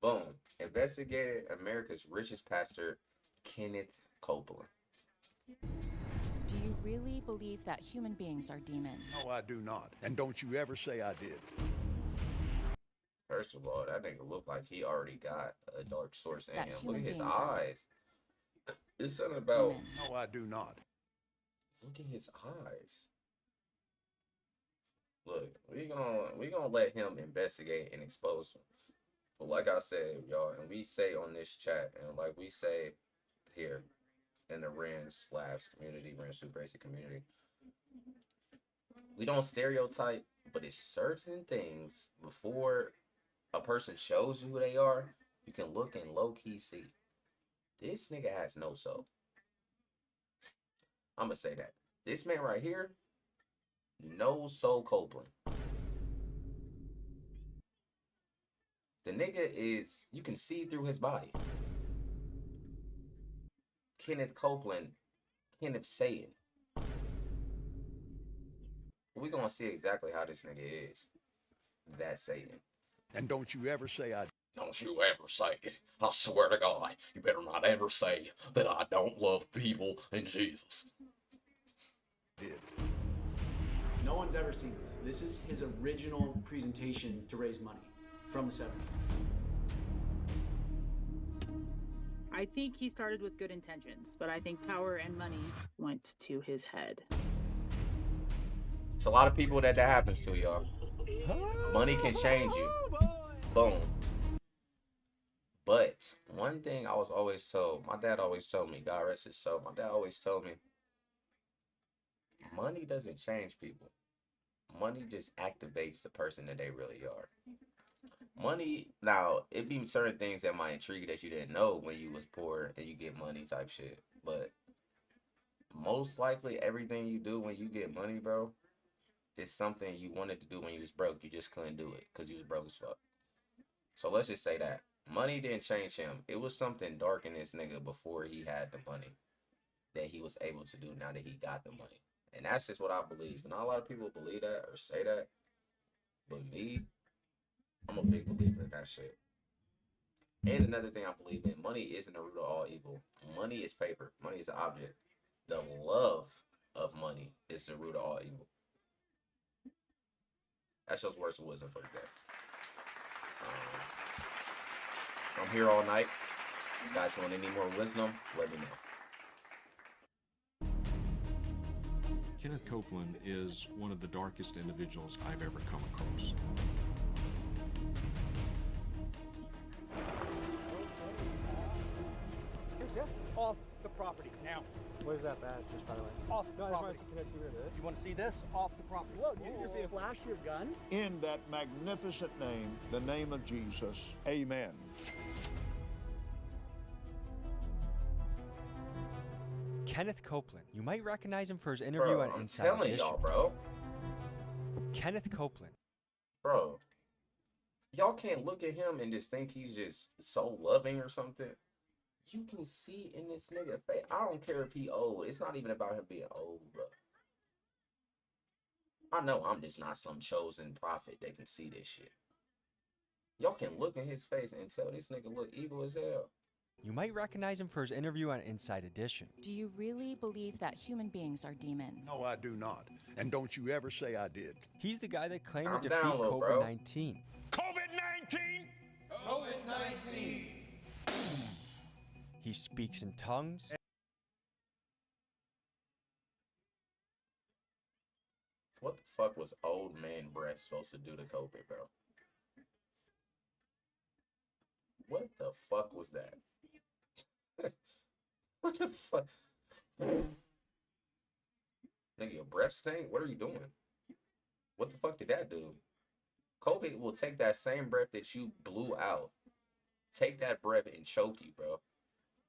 Boom. Investigated America's richest pastor, Kenneth Copeland. Do you really believe that human beings are demons? No, I do not. And don't you ever say I did. First of all, that nigga look like he already got a dark source in That him. Look human at his beings are eyes. It's something about. demons. No, I do not. Look at his eyes. Look, we gonna let him investigate and expose him. But like I said, y'all, and we say on this chat, and like we say here in the Ren/Slavs community, Ren Super Basic community, we don't stereotype, but it's certain things before a person shows you who they are, you can look and low key see. This nigga has no soul. I'm gonna say that. This man right here, no soul Copeland. The nigga is, you can see through his body. Kenneth Copeland, Kenneth Satan. We gonna see exactly how this nigga is. That Satan. And don't you ever say I Don't you ever say it. I swear to God, you better not ever say that I don't love people and Jesus. did. No one's ever seen this. This is his original presentation to raise money from the 70s. I think he started with good intentions, but I think power and money went to his head. It's a lot of people that happens to, y'all. Money can change you. Boom. But one thing I was always told, my dad always told me, God rest his soul, my dad always told me, money doesn't change people. Money just activates the person that they really are. Money, now, it be certain things that might intrigue that you didn't know when you was poor and you get money type shit. But most likely everything you do when you get money, bro, is something you wanted to do when you was broke. You just couldn't do it because you was broke as fuck. So let's just say that. Money didn't change him. It was something dark in this nigga before he had the money that he was able to do now that he got the money. And that's just what I believe. Not a lot of people believe that or say that. But me, I'm a big believer in that shit. And another thing I believe in, money isn't the root of all evil. Money is paper. Money is an object. The love of money is the root of all evil. That's just words of wisdom for today. I'm here all night. If you guys want any more wisdom, let me know. Kenneth Copeland is one of the darkest individuals I've ever come across. Off the property now. Where's that badge, just by the way? Off the No, property. can I see where it is? You want to see this? Off the property. Look, you flash your gun. In that magnificent name, the name of Jesus, amen. Kenneth Copeland. You might recognize him for his interview Bro, on I'm Inside telling Edition. y'all, bro. Kenneth Copeland. Bro. Y'all can't look at him and just think he's just so loving or something. You can see in this nigga face. I don't care if he old. It's not even about him being old, bro. I know I'm just not some chosen prophet that can see this shit. Y'all can look in his face and tell this nigga look evil as hell. You might recognize him for his interview on Inside Edition. Do you really believe that human beings are demons? No, I do not. And don't you ever say I did. He's the guy that claimed Calm to defeat down, little bro. COVID-19. COVID-19! COVID-19. He speaks in tongues. What the fuck was old man breath supposed to do to COVID, bro? What the fuck was that? What the fuck? Nigga, your breath stink? What are you doing? What the fuck did that do? COVID will take that same breath that you blew out. Take that breath and choke you, bro.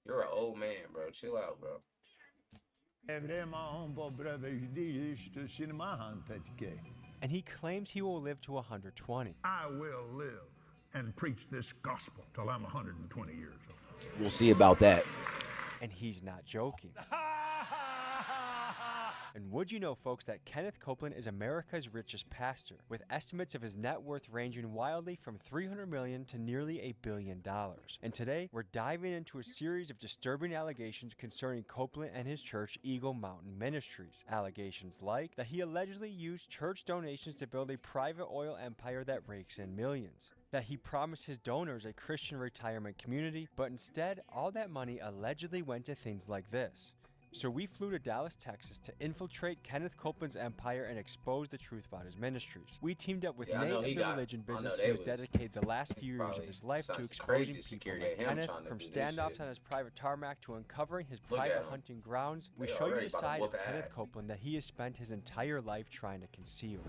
You're an old man, bro. Chill out, bro. And he claims he will live to 120. I will live and preach this gospel till I'm 120 years old. We'll see about that. And he's not joking. And would you know, folks, that Kenneth Copeland is America's richest pastor, with estimates of his net worth ranging wildly from $300 million to nearly $1 billion. And today, we're diving into a series of disturbing allegations concerning Copeland and his church, Eagle Mountain Ministries. Allegations like that he allegedly used church donations to build a private oil empire that rakes in millions. That he promised his donors a Christian retirement community, but instead, all that money allegedly went to things like this. So we flew to Dallas, Texas to infiltrate Kenneth Copeland's empire and expose the truth about his ministries. We teamed up with Nate of the religion business, who has dedicated the last few years of his life to exposing people like Kenneth, from standoffs on his private tarmac to uncovering his private hunting grounds. We show you the side of Kenneth Copeland that he has spent his entire life trying to conceal.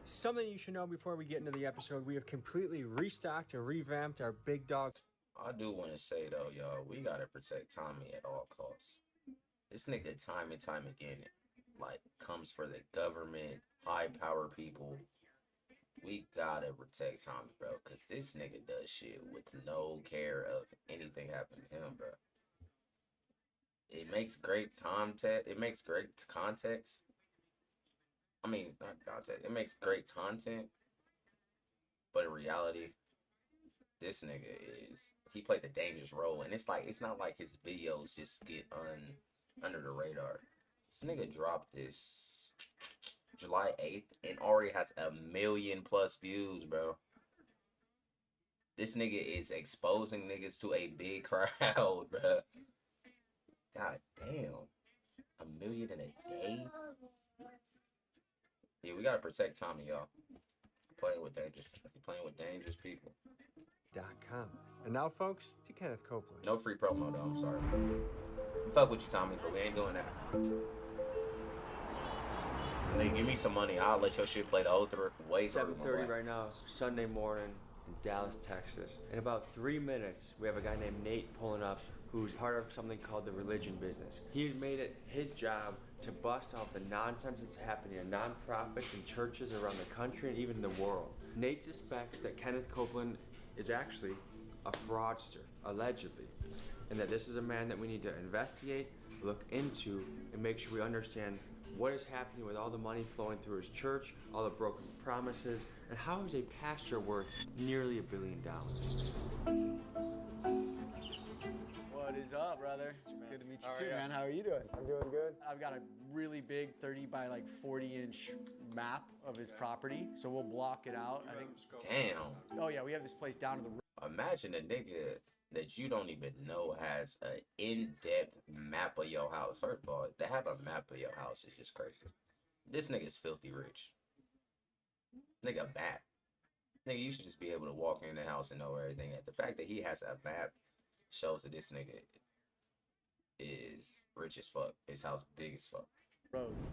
Something you should know before we get into the episode, we have completely restocked and revamped our big dog. I do want to say, though, y'all, we got to protect Tommy at all costs. This nigga time and time again, like, comes for the government, high power people. We gotta protect Tommy, bro, because this nigga does shit with no care of anything happening to him, bro. It makes great content. It makes great context. I mean, not content. It makes great content. But in reality, this nigga he plays a dangerous role. And it's like, it's not like his videos just get under the radar. This nigga dropped this July 8th and already has 1 million+ views, bro. This nigga is exposing niggas to a big crowd, bro. God damn. 1 million in a day? Yeah, we gotta protect Tommy, y'all. Playing with dangerous people. .com. And now, folks, to Kenneth Copeland. No free promo, though. I'm sorry. Fuck with you, Tommy, but we ain't doing that. Nigga, give me some money. I'll let your shit play the whole way through. 7:30 right now, Sunday morning in Dallas, Texas. In about 3 minutes, we have a guy named Nate pulling up who's part of something called the religion business. He's made it his job to bust out the nonsense that's happening in nonprofits and churches around the country and even the world. Nate suspects that Kenneth Copeland is actually a fraudster, allegedly, and that this is a man that we need to investigate, look into, and make sure we understand what is happening with all the money flowing through his church, all the broken promises, and how is a pastor worth nearly $1 billion? What is up, brother? Good to meet you too, man. How are you doing? I'm doing good. I've got a really big 30 by 40-inch map of his property, so we'll block it out. I think. Damn. Oh yeah, we have this place down to the. Imagine a nigga that you don't even know has an in-depth map of your house. First of all, to have a map of your house is just crazy. This nigga's filthy rich. Nigga, a map. Nigga, you should just be able to walk in the house and know everything. The fact that he has a map shows that this nigga is rich as fuck. His house big as fuck. Roads.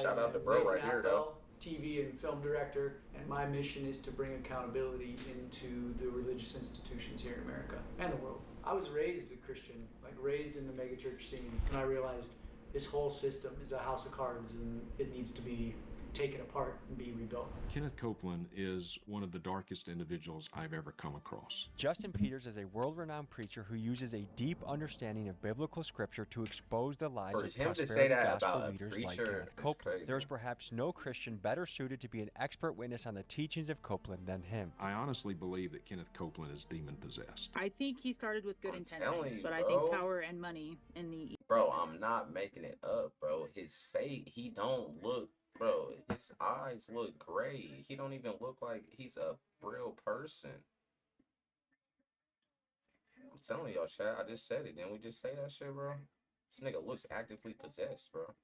Shout out to bro right here, though. TV and film director, and my mission is to bring accountability into the religious institutions here in America and the world. I was raised a Christian, raised in the megachurch scene, and I realized this whole system is a house of cards and it needs to be taken apart and be rebuilt. Kenneth Copeland is one of the darkest individuals I've ever come across. Justin Peters is a world-renowned preacher who uses a deep understanding of biblical scripture to expose the lies of prosperity gospel leaders like Kenneth Copeland. There is perhaps no Christian better suited to be an expert witness on the teachings of Copeland than him. I honestly believe that Kenneth Copeland is demon-possessed. I think he started with good intentions, but bro. I think power and money in the... Bro, I'm not making it up, bro. His fate, he don't look... Bro, his eyes look gray. He don't even look like he's a real person. I'm telling y'all, chat. I just said it. Didn't we just say that shit, bro? This nigga looks actively possessed, bro.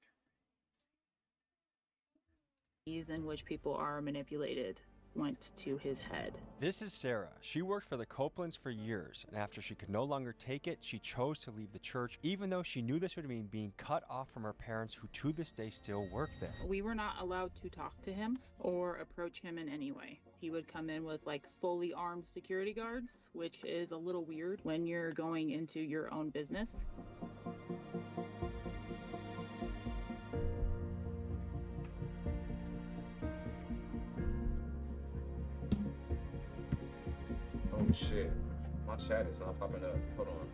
In which people are manipulated went to his head. This is Sarah. She worked for the Copelands for years, and after she could no longer take it, she chose to leave the church, even though she knew this would mean being cut off from her parents, who to this day still work there. We were not allowed to talk to him or approach him in any way. He would come in with fully armed security guards, which is a little weird when you're going into your own business. Oh shit. My chat is not popping up. Hold on.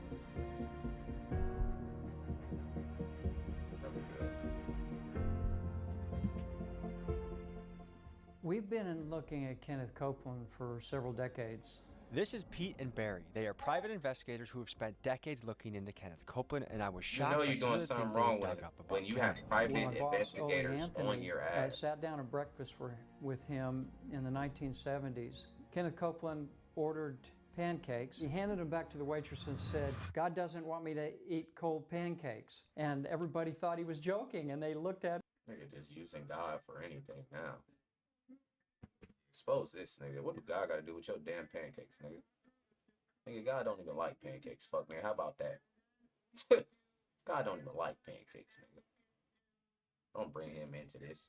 We've been looking at Kenneth Copeland for several decades. This is Pete and Barry. They are private investigators who have spent decades looking into Kenneth Copeland, and I was shocked. You know you're doing something wrong when you have private My boss, investigators Anthony, on your ass. sat down at breakfast with him in the 1970s. Kenneth Copeland ordered pancakes. He handed them back to the waitress and said, "God doesn't want me to eat cold pancakes." And everybody thought he was joking, and they looked at Nigga just using God for anything now. Expose this nigga. What do God got to do with your damn pancakes, nigga? Nigga, God don't even like pancakes. Fuck, man. How about that? God don't even like pancakes, nigga. Don't bring him into this.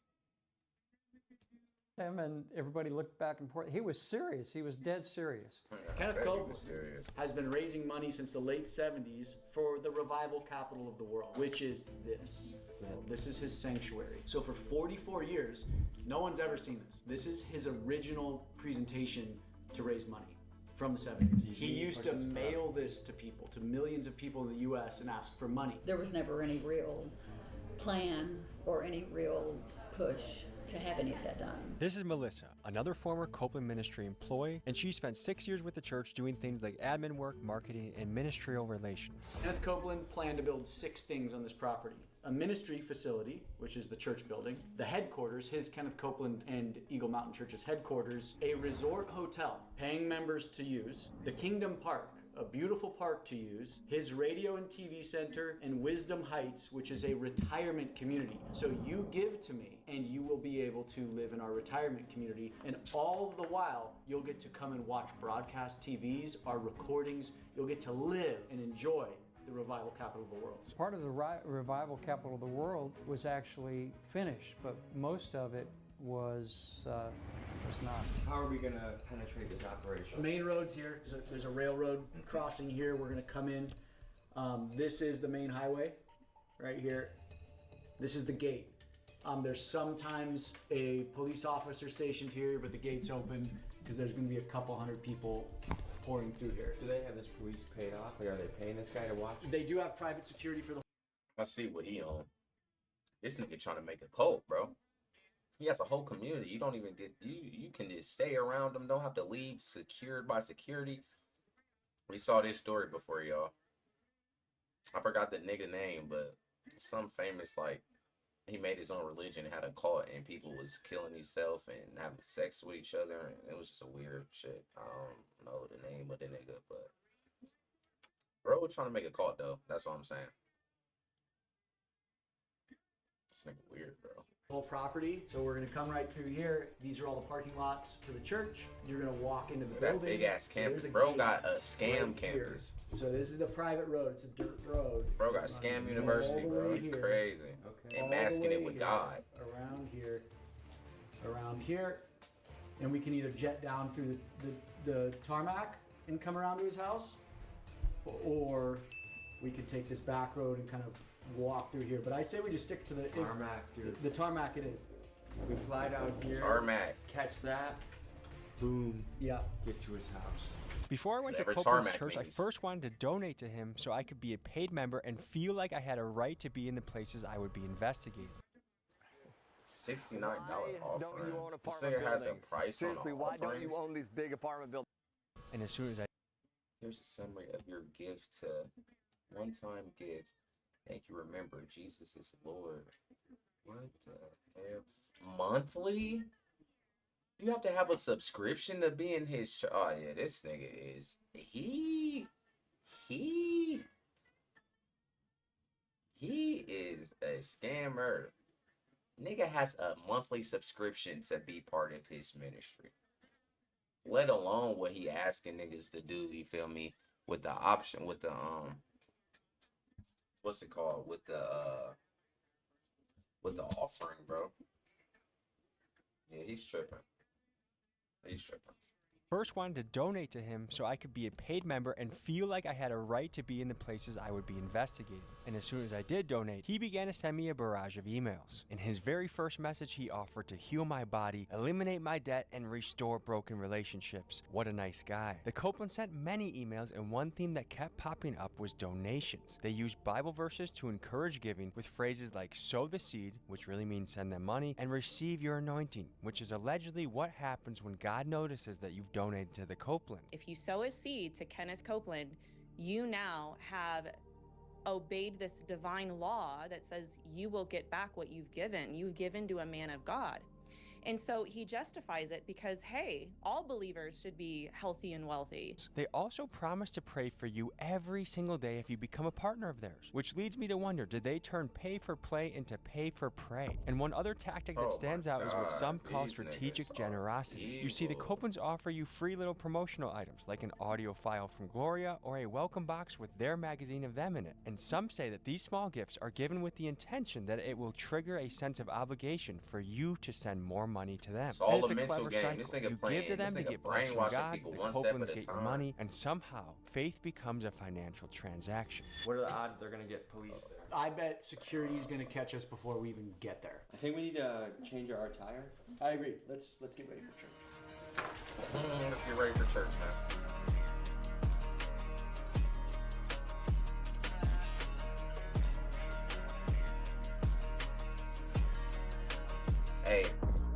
him, and everybody looked back and forth. He was serious. He was dead serious. Kenneth Copeland has been raising money since the late 70s for the revival capital of the world, which is this. This is his sanctuary. So for 44 years, no one's ever seen this. This is his original presentation to raise money from the 70s. He used to mail this to people, to millions of people in the U.S. and ask for money. There was never any real plan or any real push to have any of that done. This is Melissa, another former Copeland ministry employee, and she spent 6 years with the church doing things like admin work, marketing, and ministerial relations. Kenneth Copeland planned to build 6 things on this property. A ministry facility, which is the church building, the headquarters, his Kenneth Copeland and Eagle Mountain Church's headquarters, a resort hotel, paying members to use, the Kingdom Park, a beautiful park to use, his radio and TV center, and Wisdom Heights, which is a retirement community. So you give to me, and you will be able to live in our retirement community, and all the while, you'll get to come and watch broadcast TVs, our recordings. You'll get to live and enjoy the revival capital of the world. Part of the revival capital of the world was actually finished, but most of it was not. How are we going to penetrate this operation? The main road's here. There's a railroad crossing here. We're going to come in. This is the main highway right here. This is the gate. There's sometimes a police officer stationed here, but the gate's open because there's going to be a couple hundred people pouring through here. Do they have this police paid off? Like, are they paying this guy to watch? They do have private security for the... I see what he on. This nigga trying to make a cult, bro. He has a whole community. You don't even get... You can just stay around them. Don't have to leave secured by security. We saw this story before, y'all. I forgot the nigga name, but some famous, like... He made his own religion, had a cult, and people was killing themselves and having sex with each other. And it was just a weird shit. I don't know the name of the nigga, but... Bro was trying to make a cult, though. That's what I'm saying. This nigga weird, bro. Whole property. So we're gonna come right through here. These are all the parking lots for the church. You're gonna walk into the building. That big ass campus. So bro got a scam campus. So this is the private road. It's a dirt road. Bro got scam university, bro. Crazy. Okay. And masking it with here, God. Around here, and we can either jet down through the tarmac and come around to his house, or we could take this back road and kind of walk through here. But I say we just stick to the tarmac, dude. The tarmac it is. We fly down here. Tarmac. Catch that. Boom. Yeah. Get to his house. Before I went to Whatever Copeland's tarmac church, I means. first wanted to donate to him so I could be a paid member and feel like I had a right to be in the places I would be investigating. $69 offering. Don't you own This apartment nigga has a buildings? price Seriously, on why don't offerings. you own these big apartment buildings? And as soon as I Here's a summary of your gift to one-time gift. Thank you. Remember, Jesus is Lord. What the hell? Monthly? You have to have a subscription to be in his... Oh, yeah, this nigga is... He is a scammer. Nigga has a monthly subscription to be part of his ministry. Let alone what he asking niggas to do, you feel me? With the option, with the, what's it called? With the offering, bro. Yeah, he's tripping. He's tripping. First wanted to donate to him so I could be a paid member and feel like I had a right to be in the places I would be investigating. And as soon as I did donate, he began to send me a barrage of emails. In his very first message, he offered to heal my body, eliminate my debt, and restore broken relationships. What a nice guy. The Copeland sent many emails, and one theme that kept popping up was donations. They used Bible verses to encourage giving with phrases like sow the seed, which really means send them money, and receive your anointing, which is allegedly what happens when God notices that you've donated to the Copeland. If you sow a seed to Kenneth Copeland, you now have obeyed this divine law that says you will get back what you've given. You've given to a man of God. And so he justifies it because, hey, all believers should be healthy and wealthy. They also promise to pray for you every single day if you become a partner of theirs, which leads me to wonder, did they turn pay for play into pay for pray? And one other tactic that stands out is what some call strategic generosity. You see, the Copelands offer you free little promotional items like an audio file from Gloria or a welcome box with their magazine of them in it. And some say that these small gifts are given with the intention that it will trigger a sense of obligation for you to send more money to them. It's all and it's a mental clever game. cycle. This nigga You playing, give to them this to nigga get blessed from brainwashing God, people the one step Copelands at a get your time. money, and somehow faith becomes a financial transaction. What are the odds they're gonna get police there? I bet security's gonna catch us before we even get there. I think we need to change our attire. I agree. Let's get ready for church. Let's get ready for church, man.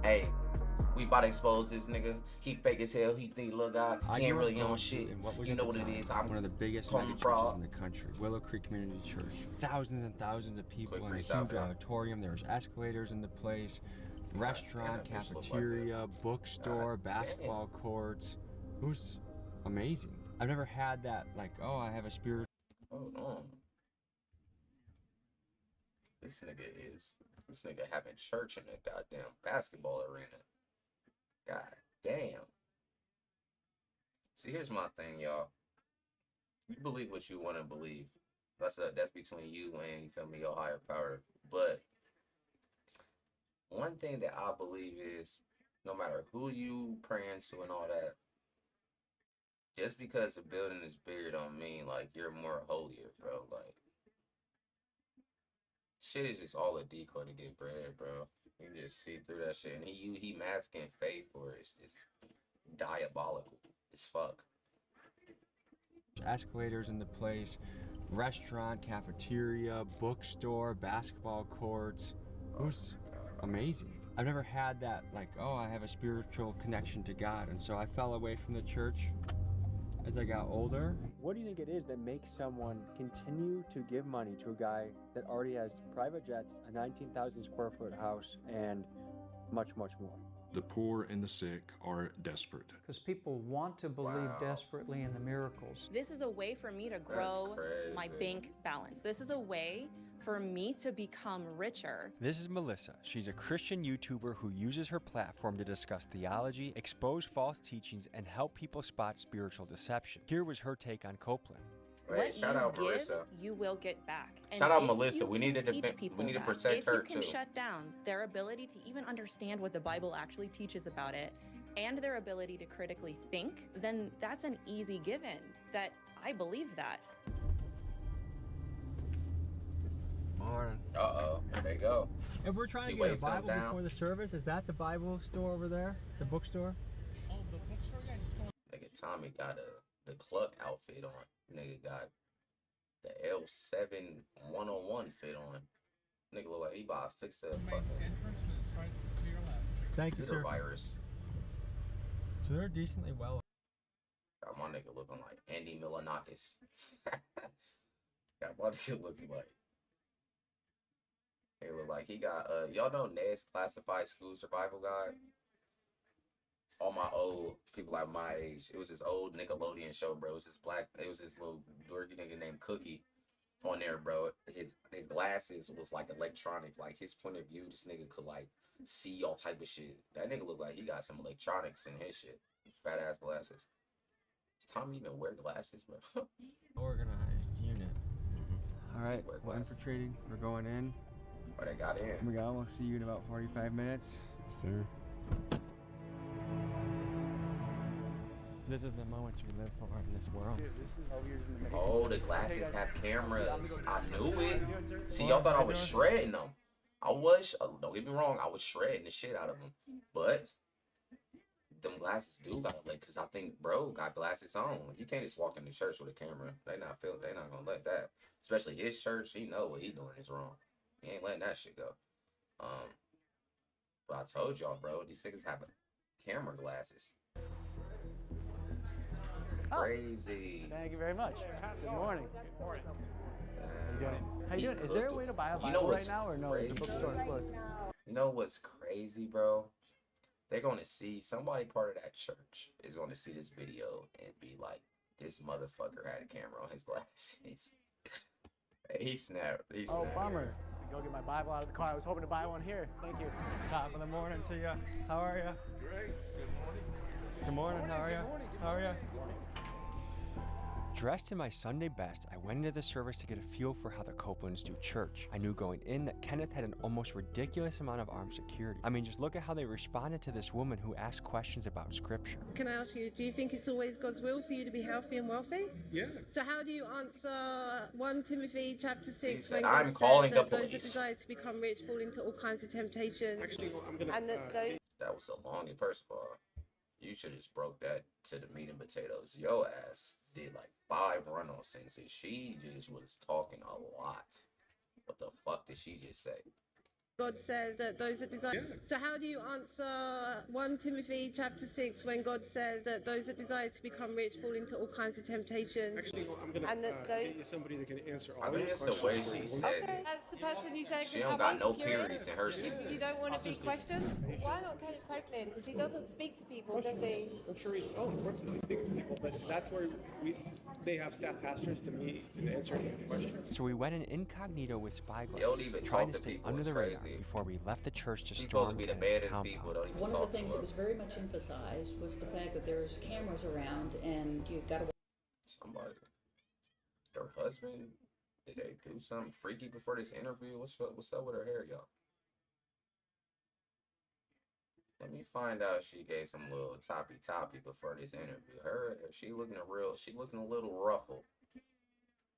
Hey, we about to expose this nigga. He fake as hell. He think, look, he ain't really on shit. You know what it is. I'm one of the biggest calling mega fraud. churches in the country, Willow Creek Community Church. Thousands and thousands of people Quick in a freestyle huge for y'all. auditorium. There's escalators in the place, restaurant, damn, this look like cafeteria, bookstore, basketball courts. It was amazing. I've never had that, like, oh, I have a spirit. Hold on. This nigga having church in a goddamn basketball arena. God damn. See, here's my thing, y'all. You believe what you want to believe. That's between you and, you feel me, your higher power. But one thing that I believe is, no matter who you praying to and all that, just because the building is bigger don't mean like you're more holier, bro. Like, shit is just all a decoy to get bread, bro. You can just see through that shit. And he masking faith for it. It's just diabolical as fuck. Escalators in the place, restaurant, cafeteria, bookstore, basketball courts. It was amazing. I've never had that, like, oh, I have a spiritual connection to God. And so I fell away from the church as I got older. What do you think it is that makes someone continue to give money to a guy that already has private jets, a 19,000 square foot house, and much, much more? The poor and the sick are desperate. Because people want to believe desperately in the miracles. This is a way for me to grow my bank balance. This is a way for me to become richer. This is Melissa. She's a Christian YouTuber who uses her platform to discuss theology, expose false teachings, and help people spot spiritual deception. Here was her take on Copeland. Wait, shout out give, Marissa. you will get back. And Shout out if Melissa. you We need can to teach defend. people We need to that, protect her if you can too. shut down their ability to even understand what the Bible actually teaches about it, and their ability to critically think, then that's an easy given. That I believe that. Morning. Uh-oh. There you go. If we're trying to You get a waved them Bible down. before the service, is that the Bible store over there? The bookstore? Oh, the bookstore? Yeah, just go. Nigga Tommy got the Cluck outfit on. Nigga got the L7 101 fit on. Nigga look like he about to fix a fucking Entrance is right to your left. Thank you, computer sir. virus. So they're decently well. Got my nigga looking like Andy Milanakis. Got my nigga looking like. He look like he got y'all know Ned's Classified School Survival Guide? All my old people like my age. It was this old Nickelodeon show, bro. It was this little dorky nigga named Cookie on there, bro. His glasses was like electronic. Like his point of view, this nigga could like see all type of shit. That nigga look like he got some electronics in his shit. Fat ass glasses. Does Tommy even wear glasses, bro? Organized unit. All right, wear we're glasses. infiltrating. We're going in. But they got in. Here we go. We'll see you in about 45 minutes. Sir. This is the moments we live for in this world. Oh, the glasses have cameras. I knew it. See, y'all thought I was shredding them. I was. Don't get me wrong. I was shredding the shit out of them. But them glasses do gotta let. Cause I think bro got glasses on. You can't just walk in the church with a camera. They not gonna let that. Especially his church. He know what he doing is wrong. He ain't letting that shit go. But I told y'all, bro. These niggas have camera glasses. Crazy. Thank you very much. Good morning. How you doing? How you doing? Is there a way to buy a Bible right now, or no? Is the bookstore closed? You know what's crazy, bro? They're gonna see somebody part of that church is gonna see this video and be like, "This motherfucker had a camera on his glasses." He snapped. He snapped. Oh, bummer. Go get my Bible out of the car. I was hoping to buy one here. Thank you. Top of the morning to you. How are you? Great. Good morning. Good morning. How are you? How are you? Dressed in my Sunday best, I went into the service to get a feel for how the Copelands do church. I knew going in that Kenneth had an almost ridiculous amount of armed security. I mean, just look at how they responded to this woman who asked questions about scripture. Can I ask you, do you think it's always God's will for you to be healthy and wealthy? Yeah. So how do you answer 1 Timothy chapter 6 He said, when "I'm God calling said that the those that police." desire to become rich fall into all kinds of temptations? Actually, I'm gonna. And that those That was so long. And first of all, you should have just broke that to the meat and potatoes. Yo ass did like 5 run-on sentences. She just was talking a lot. What the fuck did she just say? God says that those that desire. Yeah. So how do you answer 1 Timothy chapter 6 when God says that those that desire to become rich fall into all kinds of temptations? Actually, I'm gonna And that get those. you somebody that can answer all I think your it's the questions. way she for you. said Okay, it. that's the person you say She can don't have got no insecurity. periods in her sentences. You don't want to be questioned? Why not Kenneth Copeland? Because he doesn't speak to people, does he? I'm sure he. Oh, of course he speaks to people, but that's where they have staff pastors to meet and answer questions. So we went in incognito with spyglasses, They don't even trying talk to to stay people, under it's the radar crazy. before we left the church to She's supposed to storm be the Kenneth's bad compound. people. Don't even One of talk the things to that was her. very much emphasized was the fact that there's cameras around and you've got to. Somebody. Her husband? Did they do something freaky before this interview? What's up with her hair, y'all? Let me find out. She gave some little toppy before this interview. She looking a little ruffled.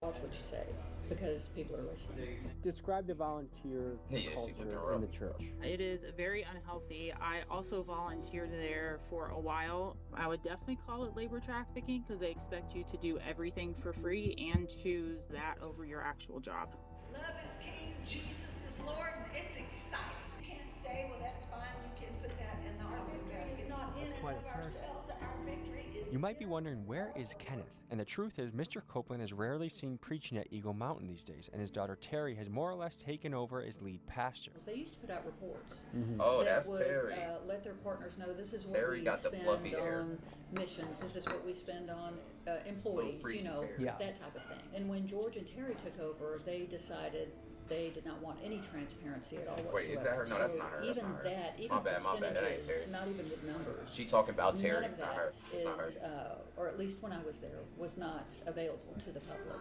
Watch what you say because people are listening. Describe the volunteer culture in the church. It is very unhealthy. I also volunteered there for a while. I would definitely call it labor trafficking because they expect you to do everything for free and choose that over your actual job. Love is King, Jesus is Lord. It's exciting. You can't stay, well, that's fine. You can put that in the offering basket. It's not in and quite of a prayer. ourselves. Our victory is. You might be wondering, where is Kenneth? And the truth is, Mr. Copeland is rarely seen preaching at Eagle Mountain these days, and his daughter Terry has more or less taken over as lead pastor. They used to put out reports. Oh, that that's would, Terry. Let their partners know this is what Terry we got the spend fluffy hair. on missions. This is what we spend on employees. freaky You know, Terry. Yeah. that type of thing. And when George and Terry took over, they decided they did not want any transparency at all whatsoever. Wait, is that her? No, that's So not her. That's even not her. that, even My bad. That ain't percentages, Terry. not even with numbers. She talking about Terry, None of not that her. It's not her. is, or at least when I was there, was not available to the public.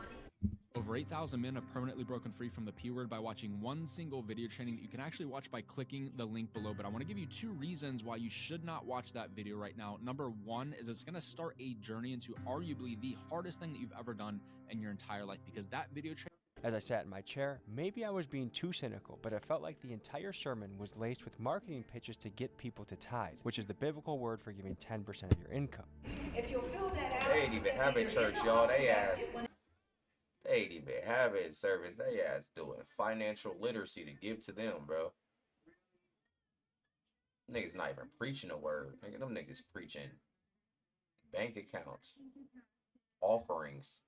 Over 8,000 men have permanently broken free from the P word by watching one single video training that you can actually watch by clicking the link below. But I want to give you 2 reasons why you should not watch that video right now. Number 1 is it's going to start a journey into arguably the hardest thing that you've ever done in your entire life, because that video training. As I sat in my chair, maybe I was being too cynical, but it felt like the entire sermon was laced with marketing pitches to get people to tithe, which is the biblical word for giving 10% of your income. If you'll fill that out. They ain't even have it church, y'all. They ain't even have it service. They ass doing financial literacy to give to them, bro. Niggas not even preaching a word. Nigga, them niggas preaching bank accounts, offerings,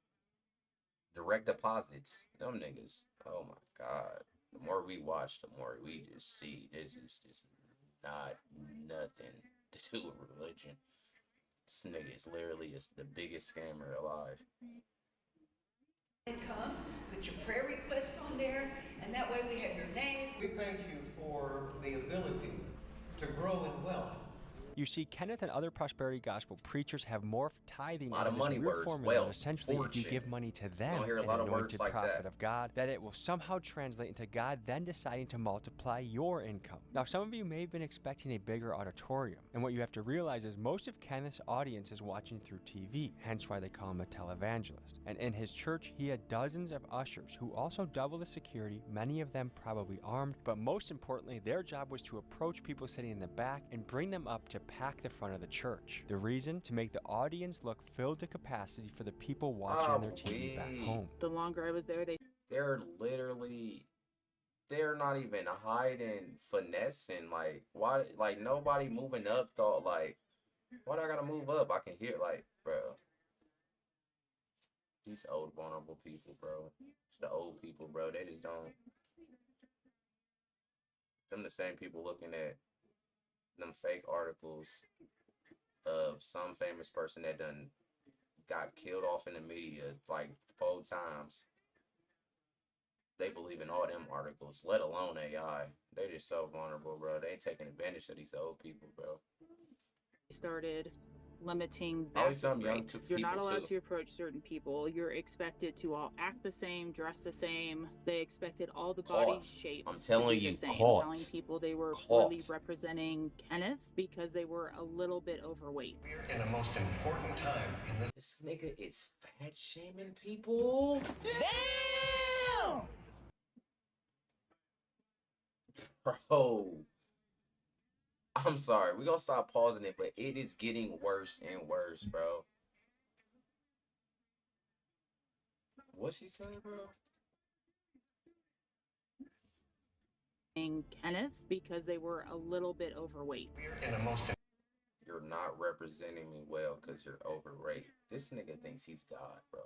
direct deposits. Them niggas. Oh my God. The more we watch, the more we just see this is just not nothing to do with religion. This nigga is literally the biggest scammer alive. It comes, put your prayer request on there, and that way we have your name. We thank you for the ability to grow in wealth You see, Kenneth and other prosperity gospel preachers have morphed tithing A lot into of this money weird words, formula that wealth, essentially if you fortune. give money to You them, don't hear a an lot of words anointed like prophet that. of God, that it will somehow translate into God then deciding to multiply your income. Now, some of you may have been expecting a bigger auditorium, and what you have to realize is most of Kenneth's audience is watching through TV, hence why they call him a televangelist. And in his church, he had dozens of ushers who also double the security, many of them probably armed, but most importantly, their job was to approach people sitting in the back and bring them up to pack the front of the church. The reason? To make the audience look filled to capacity for the people watching on their TV back home. The longer I was there, They're not even hiding, finessing. Like, why? Like, nobody moving up thought, like, why do I gotta move up? I can hear, like, bro. These old, vulnerable people, bro. It's the old people, bro. They just don't. Them the same people looking at them fake articles of some famous person that done got killed off in the media like 4 times. They believe in all them articles, let alone AI. They just so vulnerable, bro. They ain't taking advantage of these old people, bro. started limiting Always bathroom some young breaks. You're not people, allowed too. to approach certain people. You're expected to all act the same, dress the same. They expected all the body Caught. shapes I'm telling to be you, the same. caught. Telling people they were Caught. poorly representing Kenneth because they were a little bit overweight. We're in a most important time in this. This nigga is fat shaming people. Damn! Bro. I'm sorry. We're gonna stop pausing it, but it is getting worse and worse, bro. What she saying, bro? Kenneth because they were a little bit overweight. We're in a most. You're not representing me well because you're overrated. This nigga thinks he's God, bro.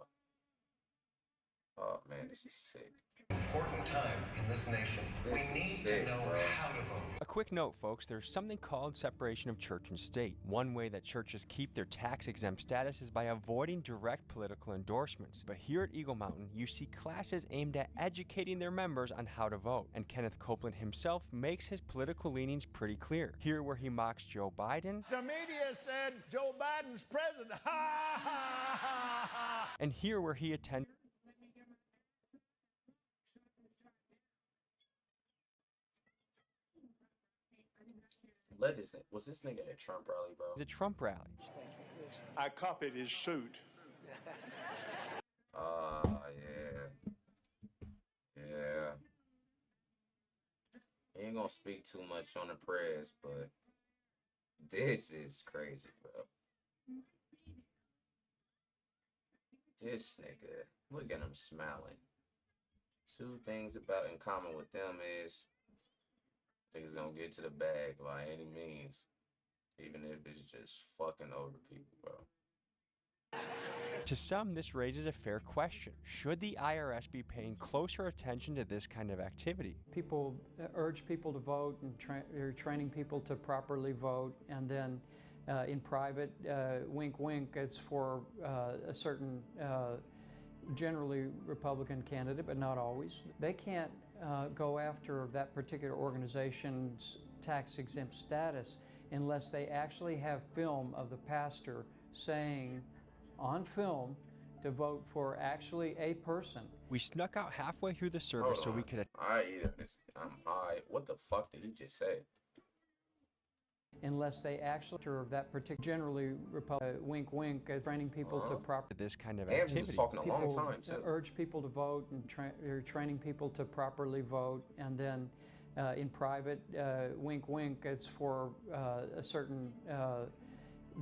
Oh man, this is sick. Important time in this nation. This We is need sick, to know bro. how to vote. A quick note, folks, there's something called separation of church and state. One way that churches keep their tax-exempt status is by avoiding direct political endorsements. But here at Eagle Mountain, you see classes aimed at educating their members on how to vote. And Kenneth Copeland himself makes his political leanings pretty clear. Here where he mocks Joe Biden. The media said Joe Biden's president. Ha ha ha ha. And here where he attends. Was this nigga at a Trump rally, bro? The Trump rally. I copied his suit. Yeah. Yeah. He ain't gonna speak too much on the press, but this is crazy, bro. This nigga, look at him smiling. 2 things about in common with them is niggas gonna get to the bag by any means, even if it's just fucking over people, bro. To some, this raises a fair question. Should the IRS be paying closer attention to this kind of activity? People urge people to vote and they're training people to properly vote, and then in private, wink wink, it's for a certain generally Republican candidate, but not always. They can't go after that particular organization's tax-exempt status unless they actually have film of the pastor saying on film to vote for actually a person. We snuck out halfway through the service so we could. I'm high. What the fuck did he just say? Unless they actually that particular generally wink wink, training people to proper this kind of Damn, activity. he was talking a long time too. Urge people to vote and they're training people to properly vote, and then in private, wink wink, it's for a certain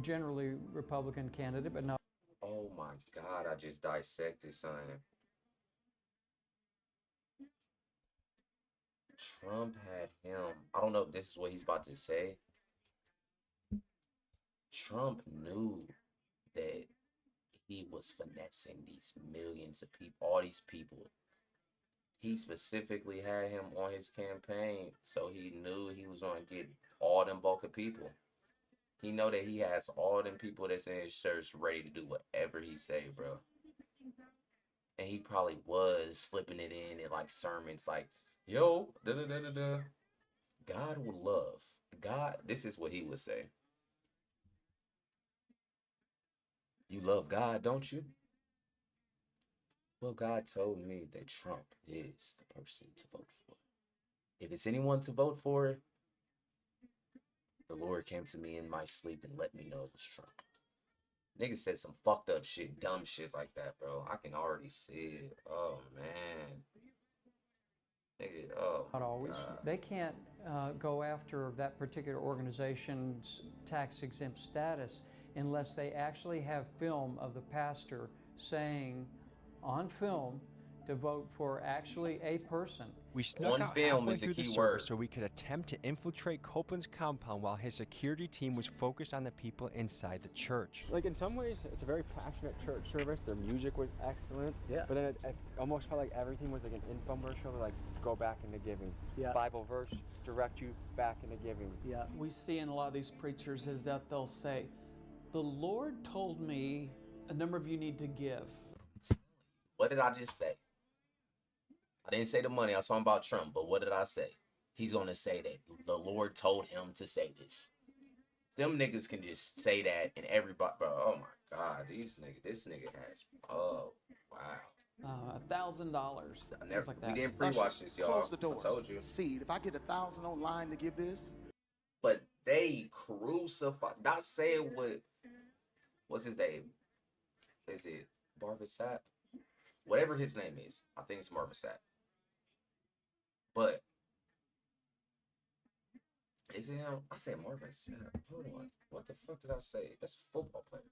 generally Republican candidate, but not. Oh my God, I just dissected something. Trump had him. I don't know if this is what he's about to say. Trump knew that he was finessing these millions of people, all these people. He specifically had him on his campaign, so he knew he was going to get all them bulk of people. He know that he has all them people that's in his church ready to do whatever he say, bro. And he probably was slipping it in like sermons like, yo, da-da-da-da-da. God will love. God, this is what he would say. love God, don't you? Well, God told me that Trump is the person to vote for. If it's anyone to vote for, the Lord came to me in my sleep and let me know it was Trump. Niggas said some fucked up shit, dumb shit like that, bro. I can already see it. Oh, man. Nigga, oh, Not always. God. They can't go after that particular organization's tax-exempt status unless they actually have film of the pastor saying on film to vote for actually a person. We snuck out halfway through the service so we could attempt to infiltrate Copeland's compound while his security team was focused on the people inside the church. Like, in some ways, it's a very passionate church service. Their music was excellent. Yeah. But then it almost felt like everything was like an infomercial, like go back into giving. Yeah. Bible verse, direct you back into giving. Yeah. We see in a lot of these preachers is that they'll say, the Lord told me a number of you need to give. What did I just say? I didn't say the money. I was talking about Trump, but what did I say? He's going to say that the Lord told him to say this. Them niggas can just say that and everybody, bro. Oh my God. This nigga has, oh, wow. $1,000. Like that. We didn't pre-watch this, y'all. Close the doors. I told you. Seed. If I get 1,000 online to give this. But they crucified, not saying what's his name? Is it Marvin Sapp? Whatever his name is. I think it's Marvin Sapp. But is it him? I said Marvin Sapp. Hold on. What the fuck did I say? That's a football player.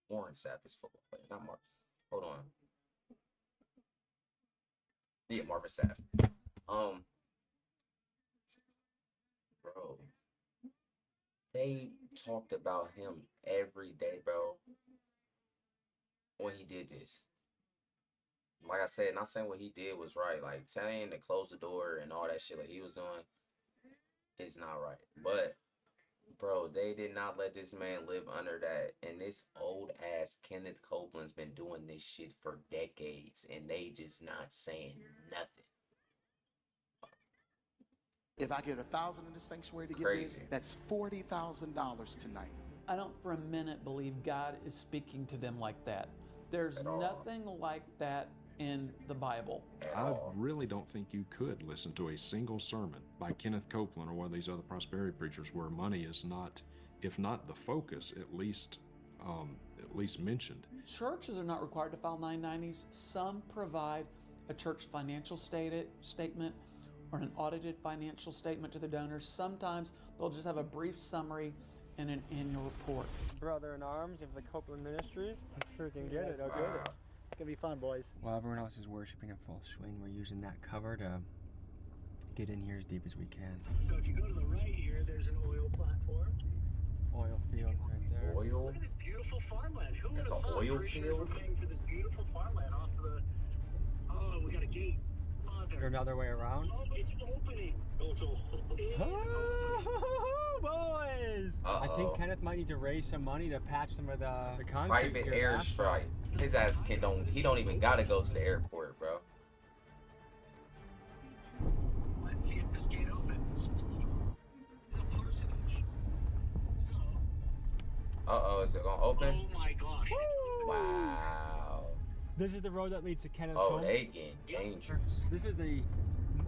Warren Sapp is football player, not Marvin. Hold on. Yeah, Marvin Sapp. Bro. They talked about him every day, bro. When he did this. Like I said, not saying what he did was right. Like, telling to close the door and all that shit like he was doing is not right. But, bro, they did not let this man live under that. And this old-ass Kenneth Copeland's been doing this shit for decades. And they just not saying nothing. If I get 1,000 in the sanctuary to give this, that's $40,000 tonight. I don't for a minute believe God is speaking to them like that. There's nothing like that in the Bible. I really don't think you could listen to a single sermon by Kenneth Copeland or one of these other prosperity preachers where money is not, if not the focus, at least mentioned. Churches are not required to file 990s. Some provide a church financial statement or an audited financial statement to the donors. Sometimes they'll just have a brief summary and an annual report. Brother in arms of the Copeland Ministries. Let's freaking get it, okay? It's gonna be fun, boys. While everyone else is worshiping in full swing, we're using that cover to get in here as deep as we can. So if you go to the right here, there's an oil platform. Oil field right there. Oil? Look at this beautiful farmland. Who would have That's an thought oil Parishioners field? were paying for this beautiful farmland off of the... Oh, we got a gate. Is there another way around? Oh, it's opening. Oh, boys! I think Kenneth might need to raise some money to patch some of the concrete. Private airstrike. His ass he don't even gotta go to the airport, bro. Let's see if this gate opens. It's a parsonage. Uh-oh, is it gonna open? Oh my gosh. Wow. This is the road that leads to Kenneth's Oh, home. they getting dangerous. This is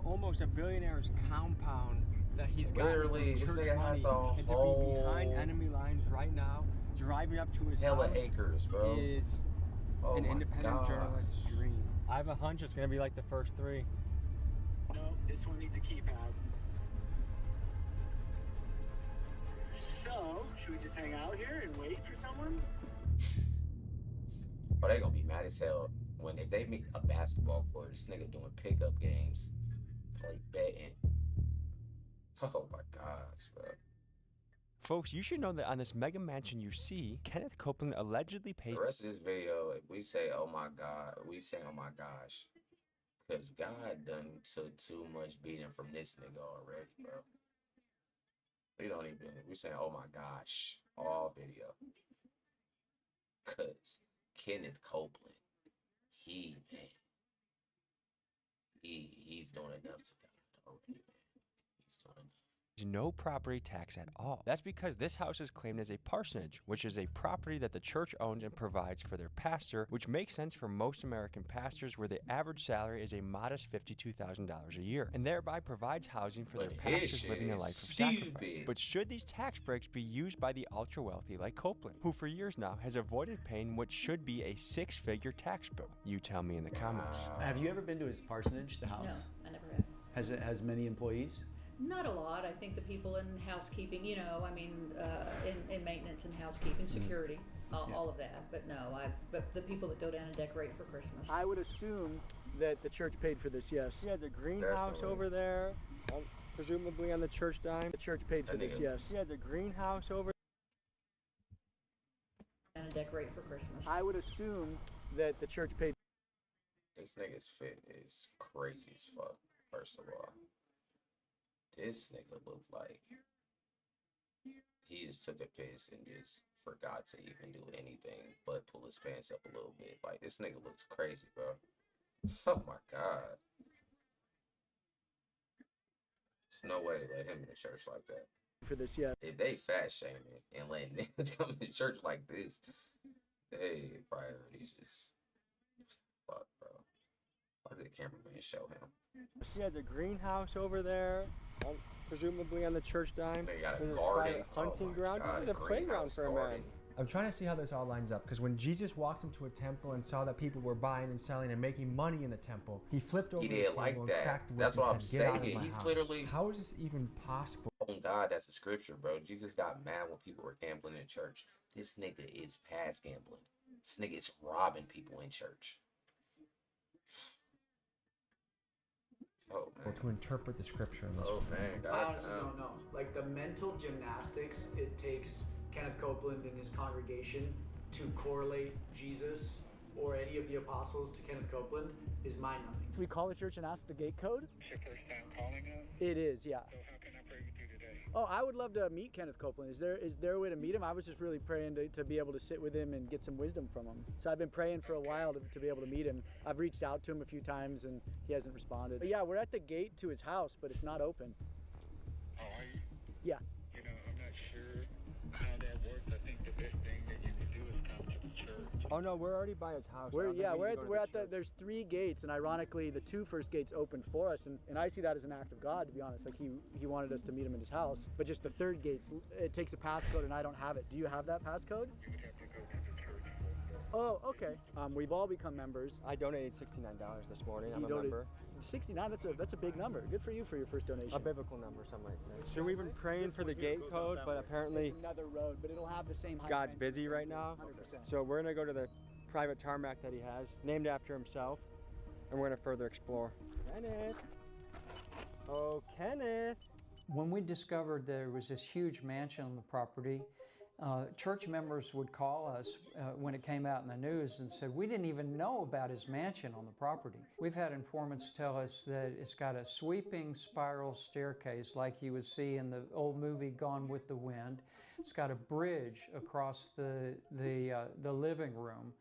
almost a billionaire's compound that he's got. Literally, this church nigga has a money. And to be behind whole enemy lines right now, driving up to his hella house acres, bro. is Oh an my independent gosh. journalist's dream. I have a hunch it's gonna be like the first three. No, this one needs a keypad. So, should we just hang out here and wait for someone? Oh, they gonna be mad as hell if they make a basketball court. This nigga doing pickup games, play betting. Oh my gosh, bro. Folks, you should know that on this mega mansion you see, Kenneth Copeland allegedly paid. The rest of this video, if we say, oh my God, we say, oh my gosh. Because God done took too much beating from this nigga already, bro. We saying, oh my gosh, all video. Because Kenneth Copeland, he's doing enough to God already, man. He's doing enough. no property tax at all. That's because this house is claimed as a parsonage, which is a property that the church owns and provides for their pastor, which makes sense for most American pastors where the average salary is a modest $52,000 a year, and thereby provides housing for their pastors living a life of sacrifice. But should these tax breaks be used by the ultra-wealthy like Copeland, who for years now has avoided paying what should be a six-figure tax bill? You tell me in the comments. Have you ever been to his parsonage, the house? No, I never have. Has it has many employees? Not a lot. I think the people in housekeeping, in maintenance and housekeeping, security, all of that. But no, but the people that go down and decorate for Christmas. I would assume that the church paid for this, yes. He has a greenhouse over there, presumably on the church dime. The church paid for this, yes. He has a greenhouse over there. And decorate for Christmas. I would assume that the church paid. This nigga's fit is crazy as fuck, first of all. This nigga looked like he just took a piss and just forgot to even do anything but pull his pants up a little bit. Like, this nigga looks crazy, bro. Oh my god. There's no way to let him in the church like that. For this, yeah. If they fat shaming and letting niggas come to church like this, they priorities just fuck, bro. Why did the cameraman show him? He has a greenhouse over there, presumably on the church dime. They got a garden, hunting ground. This is a playground for a man. I'm trying to see how this all lines up, because when Jesus walked into a temple and saw that people were buying and selling and making money in the temple, he flipped over the table and cracked the whip. That's what I'm and said, "Get out of saying. my He's house." literally. How is this even possible? Oh God, that's a scripture, bro. Jesus got mad when people were gambling in church. This nigga is past gambling. This nigga is robbing people in church. Oh man. To interpret the scripture in this. Oh man, God. I honestly don't know. Like the mental gymnastics it takes Kenneth Copeland and his congregation to correlate Jesus or any of the apostles to Kenneth Copeland is mind-numbing. Can we call the church and ask the gate code? It's your first time calling us? It is, yeah. So how can I pray with you today? Oh, I would love to meet Kenneth Copeland. Is there a way to meet him? I was just really praying to be able to sit with him and get some wisdom from him. So I've been praying for a while to be able to meet him. I've reached out to him a few times and he hasn't responded. But yeah, we're at the gate to his house, but it's not open. Oh, are you? Yeah. You know, I'm not sure how that works. I think the best thing that you could do is come to the church. Oh no, we're already by his house. We're at the there's 3 gates, and ironically the 2 first gates opened for us, and I see that as an act of God, to be honest. Like he wanted us to meet him in his house, but just the 3rd gates, it takes a passcode and I don't have it. Do you have that passcode? You would have to go to the church. Oh, okay. We've all become members. I donated $69 this morning. I'm a member. 69, that's a big number. Good for you for your first donation. A biblical number, some might say. So we've been praying for the gate code, but apparently it's another road, but it'll have the same height. God's busy right now. 100%. So we're gonna go to the private tarmac that he has, named after himself, and we're gonna further explore. Kenneth! Oh, Kenneth! When we discovered there was this huge mansion on the property, church members would call us when it came out in the news and said, we didn't even know about his mansion on the property. We've had informants tell us that it's got a sweeping spiral staircase like you would see in the old movie Gone with the Wind. It's got a bridge across the living room,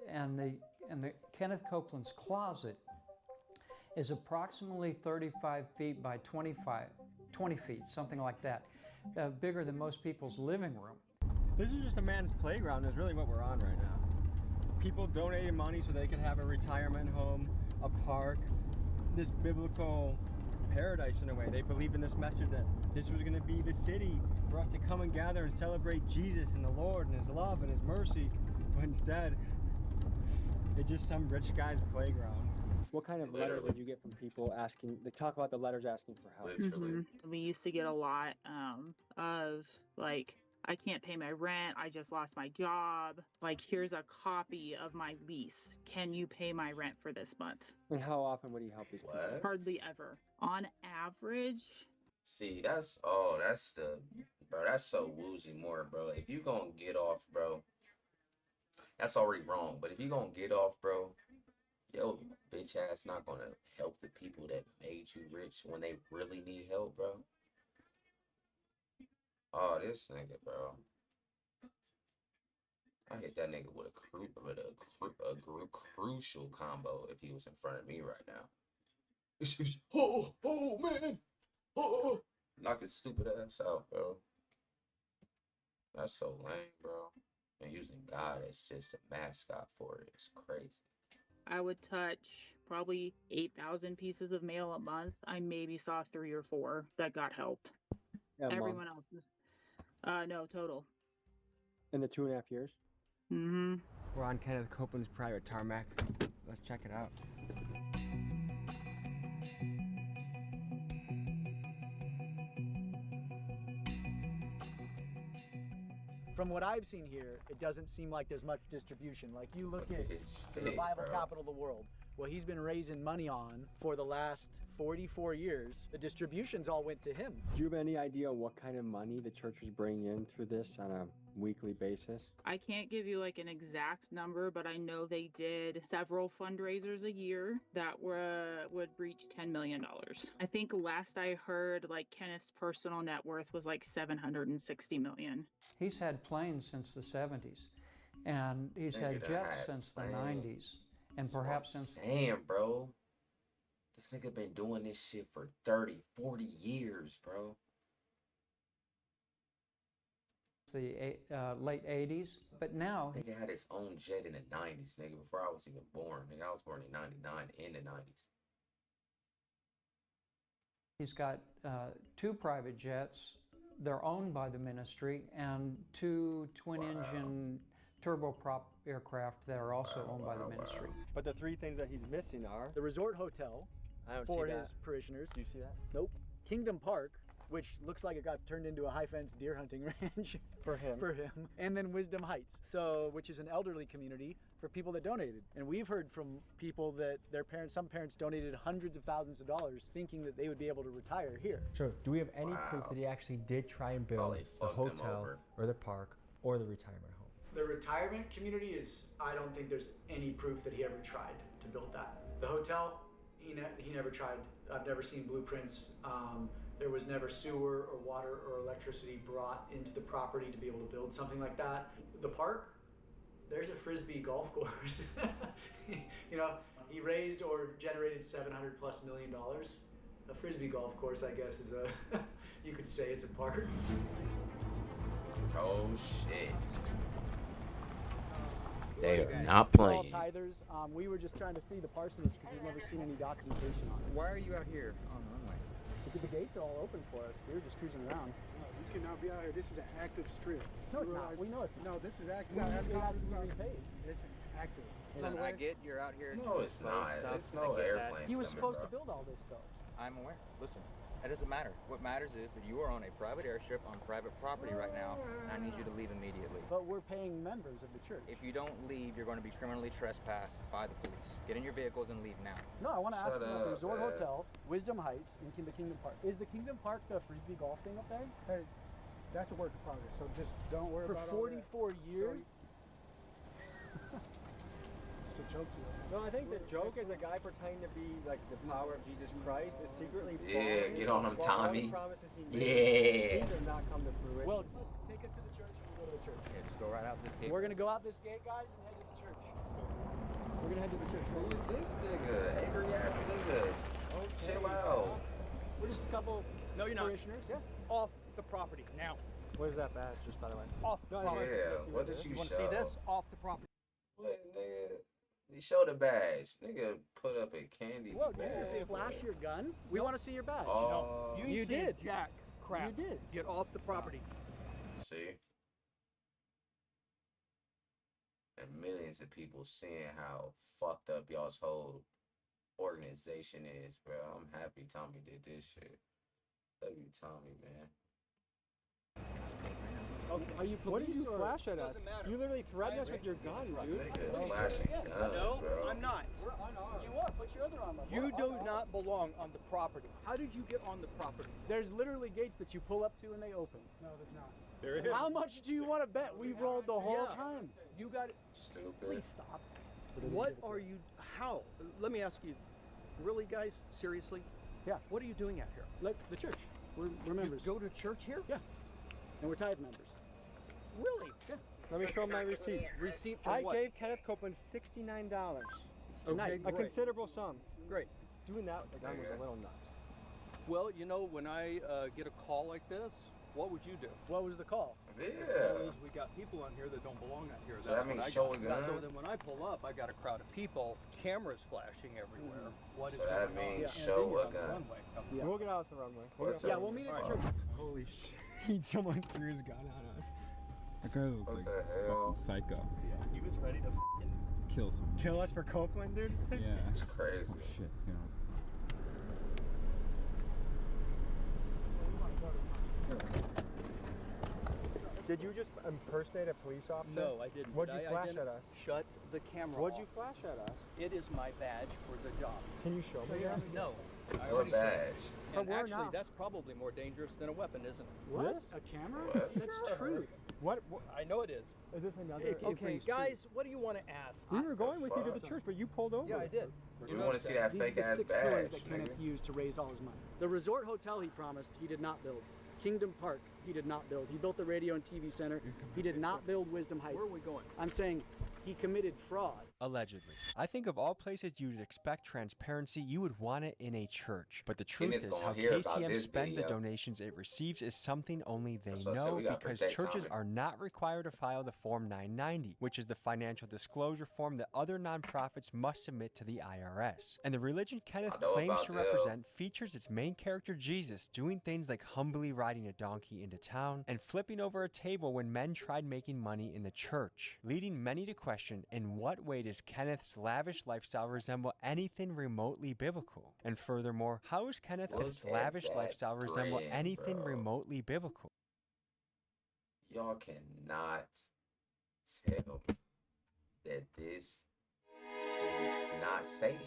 and the Kenneth Copeland's closet is approximately 35 feet by 20 feet, something like that. Bigger than most people's living room. This is just a man's playground is really what we're on right now. People donated money so they could have a retirement home, a park, this biblical paradise in a way. They believed in this message that this was going to be the city for us to come and gather and celebrate Jesus and the Lord and his love and his mercy. But instead, it's just some rich guy's playground. What kind of letters did you get from people asking? They talk about the letters asking for help. We used to get a lot of like, I can't pay my rent. I just lost my job. Like, here's a copy of my lease. Can you pay my rent for this month? And how often would he help these people? Hardly ever. On average. See, that's so woozy more, bro. If you gonna get off, bro, that's already wrong. But if you gonna get off, bro, yo, bitch ass not gonna help the people that made you rich when they really need help, bro. Oh, this nigga, bro. I hit that nigga with a crucial combo if he was in front of me right now. Oh man. Oh. Knock his stupid ass out, bro. That's so lame, bro. And using God as just a mascot for it is crazy. I would touch probably 8,000 pieces of mail a month. I maybe saw 3 or 4 that got helped. Yeah, Everyone else is, no, total. In the 2.5 years? Mm-hmm. We're on Kenneth Copeland's private tarmac. Let's check it out. From what I've seen here, it doesn't seem like there's much distribution. Like you look at the revival capital of the world, what he's been raising money on for the last 44 years, the distributions all went to him. Do you have any idea what kind of money the church was bringing in through this on a weekly basis? I can't give you like an exact number, but I know they did several fundraisers a year that would reach $10 million. I think last I heard, like Kenneth's personal net worth was like $760 million. He's had planes since the 70s, and he's had jets since the 90s, and perhaps since... Damn, bro. This nigga been doing this shit for 30, 40 years, bro. The late 80s, but now... Nigga had his own jet in the 90s, nigga, before I was even born. Nigga, I was born in 99, in the 90s. He's got 2 private jets. They're owned by the ministry, and 2 twin-engine turboprop aircraft that are also owned by the ministry. But the 3 things that he's missing are... The resort hotel for his parishioners. Do you see that? Nope. Kingdom Park, which looks like it got turned into a high-fenced deer hunting ranch for him. And then Wisdom Heights, which is an elderly community for people that donated. And we've heard from people that some parents donated hundreds of thousands of dollars thinking that they would be able to retire here. So, do we have any proof that he actually did try and build the hotel or the park or the retirement home? The retirement community I don't think there's any proof that he ever tried to build that. The hotel, he never tried. I've never seen blueprints. There was never sewer or water or electricity brought into the property to be able to build something like that. The park, there's a Frisbee golf course. You know, he raised or generated $700+ million. A Frisbee golf course, I guess, is you could say it's a park. Oh shit. They are not playing. All tithers. We were just trying to see the parsonage because we've never seen any documentation on it. Why are you out here on the runway? Because the gates are all open for us. We were just cruising around. No, you cannot be out here. This is an active strip. No, it's not. We know it's not. No, this is active. It has to be repaid. It's active. Listen, I get you're out here. No, it's not. There's no airplanes. He was coming, supposed bro. to build all this stuff. I'm aware. Listen, that doesn't matter. What matters is that you are on a private airstrip on private property right now, and I need you to leave immediately. But we're paying members of the church. If you don't leave, you're going to be criminally trespassed by the police. Get in your vehicles and leave now. No, I want to ask Shut about the up, Resort man. Hotel, Wisdom Heights, and the Kingdom Park. Is the Kingdom Park the Frisbee golf thing up there? Hey, that's a work in progress. So just don't worry For about all that. 44 years? It's a joke to you. No, I think the joke is a guy pretending to be like the power of Jesus Christ is secretly Yeah, get on him, while all the Tommy. promises he Yeah. made seem to not come to fruition. Well, take us to the church and we'll go to the church. Yeah, just go right out this gate. We're going to go out this gate, guys, and head to the church. We're going to head to the church. Who is this nigga? Angry ass nigga. Chill out. We're just a couple parishioners. Yeah. Off the property now. Where's that badge, just by the way? Off the property. Yeah, what did you want show? to see this? Off the property. What, nigga? You show the badge. Nigga put up a candy Whoa, badge. did you flash your gun? We want to see your badge. Oh. You did. Jack crap. You did. Get off the property. See? And millions of people seeing how fucked up y'all's whole organization is, bro. I'm happy Tommy did this shit. Love you, Tommy, man. Are you What do police you or- flash at us? Doesn't matter. You literally threatened us with your gun, dude. Nigga flashing guns, No, bro. I'm not. We're unarmed. You are. Put your other arm up. You We're do unarmed. not belong on the property. How did you get on the property? There's literally gates that you pull up to and they open. No, there's not. There it How much do you want to bet we rolled the whole Yeah. time? You got it. Stupid. Please stop. What are you? How? Let me ask you. Really, guys? Seriously? Yeah. What are you doing out here? Look, the church. We're members. You go to church here? Yeah. And we're tithe members. Really? Yeah. Let me show my receipt. Receipt for I what? gave Kenneth Copeland $69. Okay, A great. considerable sum. Great. Doing that with the gun was a Okay. little nuts. Well, you know, when I get a call like this, what would you do? What was the call? Yeah. Well, we got people on here that don't belong out here. So that means show a gun? So then when I pull up, I got a crowd of people, cameras flashing everywhere. What So is that going on? means And show then you're a on the gun. runway. Yeah. We'll get out the runway. What the Yeah, we'll meet at fuck? church. Holy shit. He someone threw his gun on us. That guy looks What like the a hell? fucking psycho. Yeah, he was ready to Kill someone. Kill us for Copeland, dude? Yeah. It's crazy. Oh shit, you know. Did you just impersonate a police officer? No, I didn't. What'd you I flash didn't- at us? Shut the camera What'd off. you flash at us? It is my badge for the job. Can you show me that? No. I What already showed badge? you. But And we're actually, not. that's probably more dangerous than a weapon, isn't it? What? A camera? What? That's truth. What? I know it is. Is this another? Okay, guys, what do you want to ask? We were going with you to the fuck? church, but you pulled over. Yeah, I did. We want to see that These are fake the ass 6 pillars badge, that Kenneth nigga. used to raise all his money. The resort hotel he promised, he did not build. Kingdom Park, he did not build. He built the radio and TV center. He did not build Wisdom Heights. Where are we going? I'm saying he committed fraud. Allegedly. I think of all places you'd expect transparency, you would want it in a church. But the truth Kenneth is, gonna how hear about KCM this spend the video. donations it receives is something only they That's what I said, know, we gotta because protect churches Tommy. are not required to file the Form 990, which is the financial disclosure form that other nonprofits must submit to the IRS. And the religion Kenneth I know claims about to them. represent features its main character Jesus doing things like humbly riding a donkey into town and flipping over a table when men tried making money in the church, leading many to question, in what way does Kenneth's lavish lifestyle resemble anything remotely biblical? And furthermore, how does Kenneth's Look at lavish that lifestyle resemble grin, anything bro. remotely biblical? Y'all cannot tell me that this is not Satan.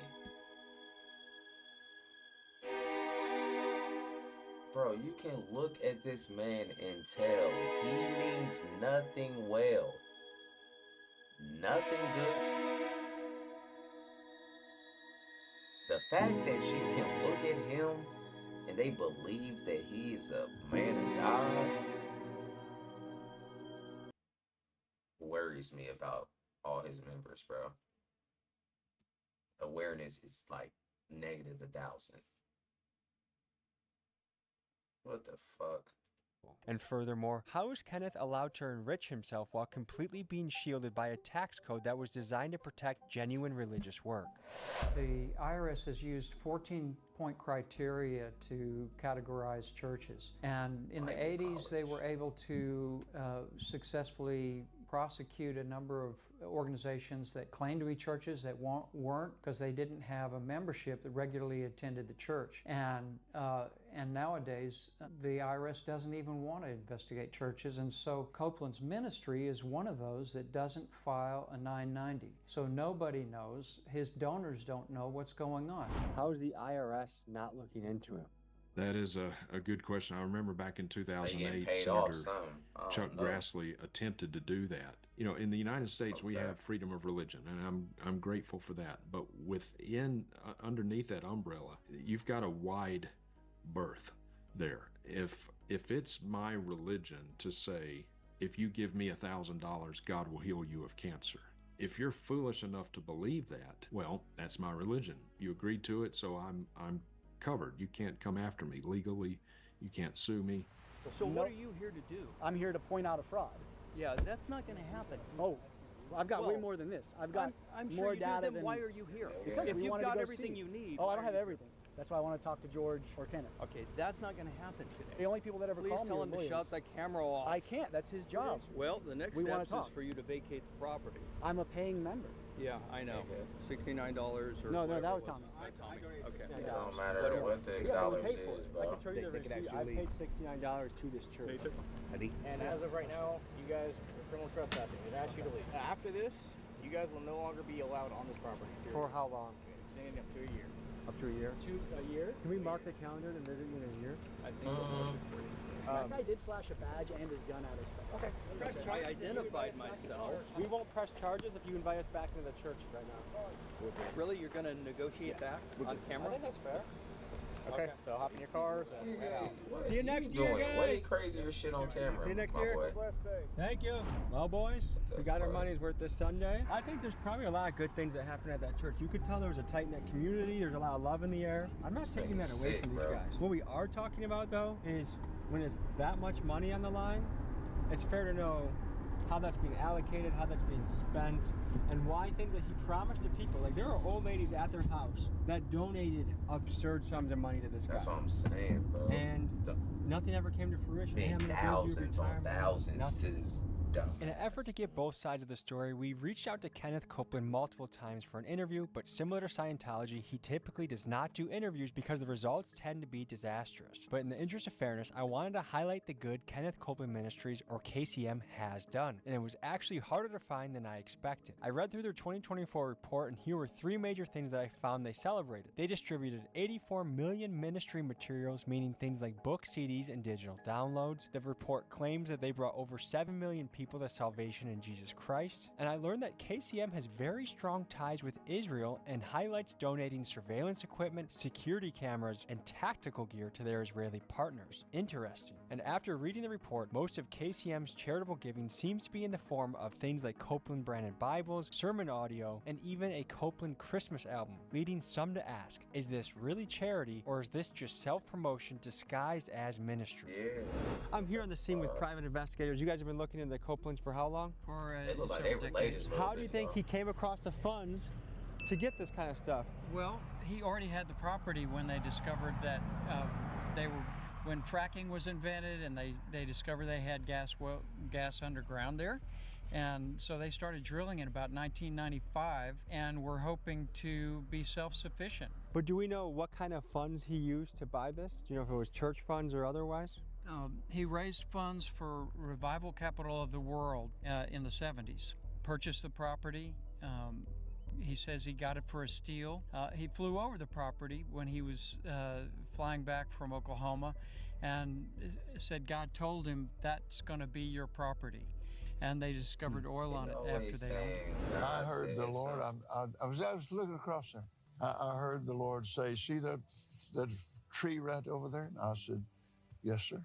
Bro, you can look at this man and tell he means nothing well. Nothing good. The fact that you can look at him and they believe that he is a man of God worries me about all his members, bro. Awareness is like negative 1,000. What the fuck? And furthermore, how is Kenneth allowed to enrich himself while completely being shielded by a tax code that was designed to protect genuine religious work? The IRS has used 14-point criteria to categorize churches. And in the 80s, they were able to successfully prosecute a number of organizations that claimed to be churches that weren't, because they didn't have a membership that regularly attended the church. And nowadays, the IRS doesn't even want to investigate churches, and so Copeland's ministry is one of those that doesn't file a 990. So nobody knows, his donors don't know what's going on. How is the IRS not looking into him? That is a good question. I remember back in 2008, paid off Senator some. I don't Chuck know. Grassley attempted to do that. You know, in the United States, we have freedom of religion, and I'm grateful for that. But within, underneath that umbrella, you've got a wide berth there. If it's my religion to say, if you give me $1,000, God will heal you of cancer. If you're foolish enough to believe that, well, that's my religion. You agreed to it, so I'm covered. You can't come after me legally. You can't sue me. So what are you here to do? I'm here to point out a fraud. Yeah, that's not going to happen. Oh, I've got way Well, more than this. I've got I'm more sure you data do, then than. why are you here? Because if we you've wanted to got go everything see. you need. Oh, why I don't are have you everything. That's why I want to talk to George or Kenneth. here? Okay, that's not going to happen today. The only people that ever Please call me tell are him to lawyers. shut the camera off. I can't. That's his job. Well, the next We wanna step is talk. for you to vacate the property. I'm a paying member. Yeah, I know. $69 or No, whatever that it was Tommy. Tommy. Okay. It don't matter Whatever. what the Yeah, but we dollars paid for is, it. bro. I can show you the They can receipt. I actually paid $69 to this church. And as of right now, you guys are criminal trespassing. They've asked you to leave. After this, you guys will no longer be allowed on this property. For how long? Extending up to a year. Up to a year? A year? Can we mark the calendar to visit you in a year? I think we'll work it for you. That guy did flash a badge and his gun at us, though. Okay. I identified myself. We won't press charges if you invite us back into the church right now. Really, you're going to negotiate that on I camera? think that's fair. Okay, so hop in your cars and head out. See you next year, Doing guys. way crazier shit on camera, See you next my year. boy. Thank you. Well, boys, The we got our fuck? money's worth this Sunday. I think there's probably a lot of good things that happen at that church. You could tell there was a tight-knit community. There's a lot of love in the air. I'm not This taking thing that is away sick, from these bro. guys. What we are talking about, though, is when it's that much money on the line, it's fair to know how that's being allocated, how that's being spent, and why things that he promised to people. Like, there are old ladies at their house that donated absurd sums of money to this That's guy. what I'm saying, bro. And nothing ever came to fruition. Hey, I'm Being gonna build you a thousands on retirement. thousands Nothing. to this dumb. In an effort to get both sides of the story, we reached out to Kenneth Copeland multiple times for an interview, but similar to Scientology, he typically does not do interviews because the results tend to be disastrous. But in the interest of fairness, I wanted to highlight the good Kenneth Copeland Ministries, or KCM, has done, and it was actually harder to find than I expected. I read through their 2024 report, and here were 3 major things that I found they celebrated. They distributed 84 million ministry materials, meaning things like books, CDs, and digital downloads. The report claims that they brought over 7 million people to salvation in Jesus Christ. And I learned that KCM has very strong ties with Israel and highlights donating surveillance equipment, security cameras, and tactical gear to their Israeli partners. Interesting. And after reading the report, most of KCM's charitable giving seems to be in the form of things like Copeland branded Bibles, sermon audio, and even a Copeland Christmas album, leading some to ask, is this really charity or is this just self-promotion disguised as ministry? Yeah. I'm here on the scene with private investigators. You guys have been looking into the Copelands for how long? For They look like they related. a little How do you bit, think though. he came across the funds to get this kind of stuff? Well, he already had the property when they discovered that when fracking was invented, and they discovered they had gas underground there. And so they started drilling in about 1995, and were hoping to be self-sufficient. But do we know what kind of funds he used to buy this? Do you know if it was church funds or otherwise? He raised funds for Revival Capital of the World in the 70s. Purchased the property. He says he got it for a steal. He flew over the property when he was flying back from Oklahoma and said God told him that's going to be your property. And they discovered oil on it after they owned it. I heard the Lord. I was looking across there. I heard the Lord say, "See that tree right over there?" And I said, "Yes, sir."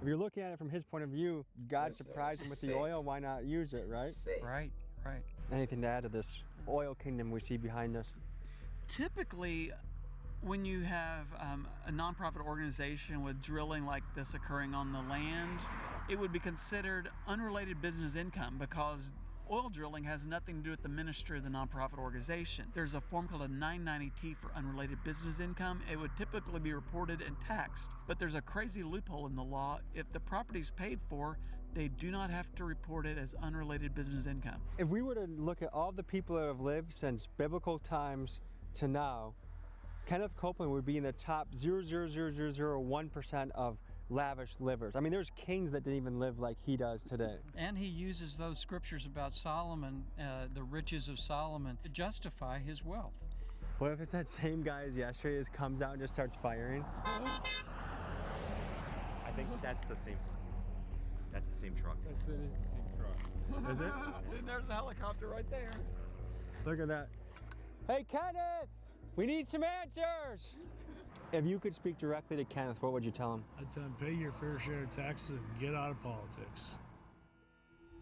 If you're looking at it from his point of view, God surprised him with the oil. Why not use it, right? Right. Anything to add to this oil kingdom we see behind us? Typically, when you have a nonprofit organization with drilling like this occurring on the land, it would be considered unrelated business income because oil drilling has nothing to do with the ministry of the nonprofit organization. There's a form called a 990T for unrelated business income. It would typically be reported and taxed, but there's a crazy loophole in the law. If the property's paid for, they do not have to report it as unrelated business income. If we were to look at all the people that have lived since biblical times to now, Kenneth Copeland would be in the top 0.00001% of lavish livers. I mean, there's kings that didn't even live like he does today. And he uses those scriptures about Solomon, the riches of Solomon, to justify his wealth. What if it's that same guy as yesterday just comes out and just starts firing? I think that's the same. That's the same truck. That's the same truck. Is it? There's the helicopter right there. Look at that. Hey, Kenneth! We need some answers! If you could speak directly to Kenneth, what would you tell him? I'd tell him, pay your fair share of taxes and get out of politics.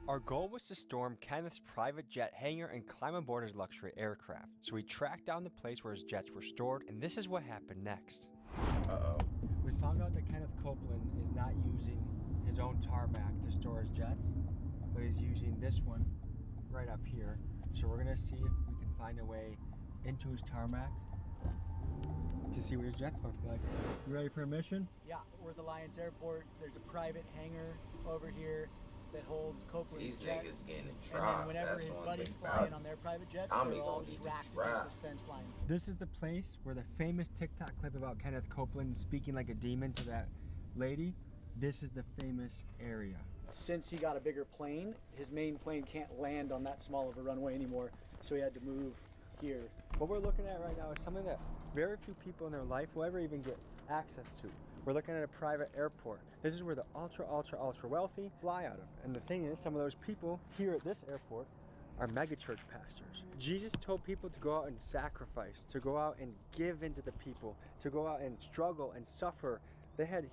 Our goal was to storm Kenneth's private jet hangar and climb aboard his luxury aircraft. So we tracked down the place where his jets were stored, and this is what happened next. We found out that Kenneth Copeland is not using his own tarmac to store his jets, but he's using this one right up here. So we're gonna see if we can find a way into his tarmac to see what his jets look like. You ready for a mission? Yeah, we're at the Lions Airport. There's a private hangar over here that holds Copeland's These jets. niggas getting And dropped. then whenever That's his one buddies thing fly about in on their private jets, Tommy they're all gonna just get racked against dropped. this fence line. This is the place where the famous TikTok clip about Kenneth Copeland speaking like a demon to that lady, this is the famous area. Since he got a bigger plane, his main plane can't land on that small of a runway anymore, so he had to move here. What we're looking at right now is something that very few people in their life will ever even get access to. We're looking at a private airport. This is where the ultra wealthy fly out of. And the thing is, some of those people here at this airport are megachurch pastors. Jesus told people to go out and sacrifice, to go out and give into the people, to go out and struggle and suffer.